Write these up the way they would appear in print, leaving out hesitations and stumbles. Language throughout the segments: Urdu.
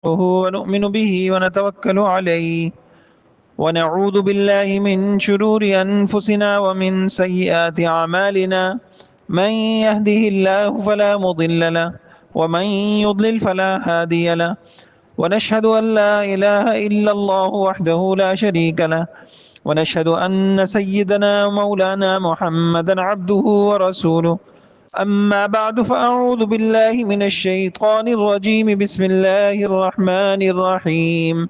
ونؤمن به ونتوكل عليه ونعوذ بالله من شرور أنفسنا ومن سيئات أعمالنا من يهده الله فلا مضل له ومن يضلل فلا هادي له ونشهد أن لا إله إلا الله وحده لا شريك له ونشهد أن سيدنا مولانا محمدا عبده ورسوله أما بعد فأعوذ بالله من الشيطان الرجيم بسم الله الرحمن الرحيم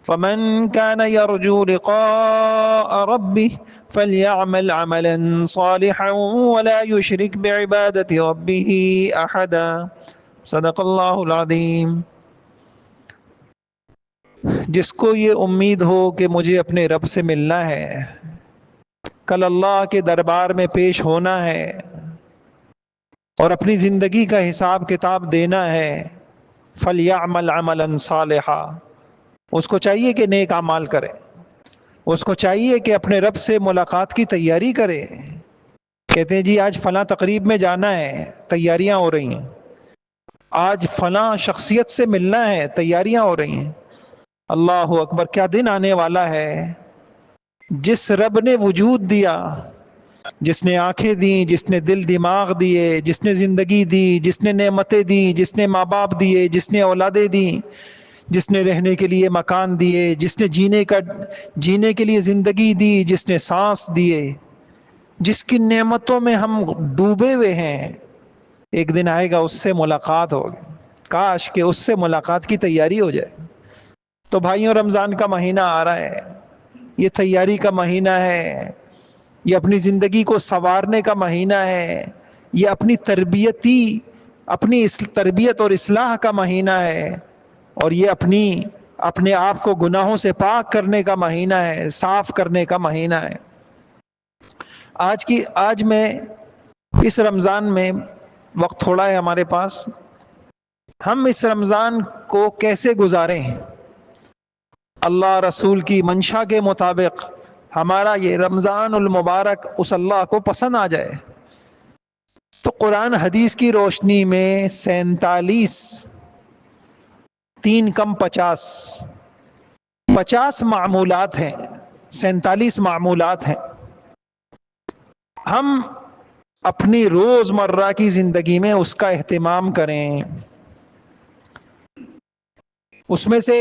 فمن كان يرجو لقاء ربه فليعمل عملا صالحا ولا يشرك بعبادة ربه أحدا صدق اللہ العظیم۔ جس کو یہ امید ہو کہ مجھے اپنے رب سے ملنا ہے، کل اللہ کے دربار میں پیش ہونا ہے اور اپنی زندگی کا حساب کتاب دینا ہے، فَلْيَعْمَلْ عَمَلًا صَالِحًا، اس کو چاہیے کہ نیک اعمال کرے، اس کو چاہیے کہ اپنے رب سے ملاقات کی تیاری کرے۔ کہتے ہیں جی آج فلاں تقریب میں جانا ہے، تیاریاں ہو رہی ہیں، آج فلاں شخصیت سے ملنا ہے، تیاریاں ہو رہی ہیں۔ اللہ اکبر، کیا دن آنے والا ہے جس رب نے وجود دیا، جس نے آنکھیں دیں، جس نے دل دماغ دیے، جس نے زندگی دی، جس نے نعمتیں دی، جس نے ماں باپ دیے، جس نے اولادیں دی، جس نے رہنے کے لیے مکان دیے، جس نے جینے کے لیے زندگی دی، جس نے سانس دیے، جس کی نعمتوں میں ہم ڈوبے ہوئے ہیں، ایک دن آئے گا اس سے ملاقات ہوگی۔ کاش کہ اس سے ملاقات کی تیاری ہو جائے۔ تو بھائیوں، رمضان کا مہینہ آ رہا ہے، یہ تیاری کا مہینہ ہے، یہ اپنی زندگی کو سنوارنے کا مہینہ ہے، یہ اپنی تربیت اور اصلاح کا مہینہ ہے، اور یہ اپنے آپ کو گناہوں سے پاک کرنے کا مہینہ ہے، صاف کرنے کا مہینہ ہے۔ آج میں اس رمضان میں، وقت تھوڑا ہے ہمارے پاس، ہم اس رمضان کو کیسے گزاریں، اللہ رسول کی منشا کے مطابق ہمارا یہ رمضان المبارک اس اللہ کو پسند آ جائے۔ تو قرآن حدیث کی روشنی میں 47 3 کم 50 معمولات ہیں، 47 معمولات ہیں۔ ہم اپنی روزمرہ کی زندگی میں اس کا اہتمام کریں۔ اس میں سے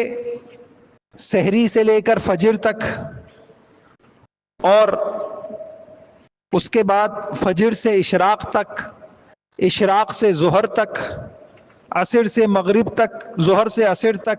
سحری سے لے کر فجر تک، اور اس کے بعد فجر سے اشراق تک، اشراق سے ظہر تک، عصر سے مغرب تک، ظہر سے عصر تک،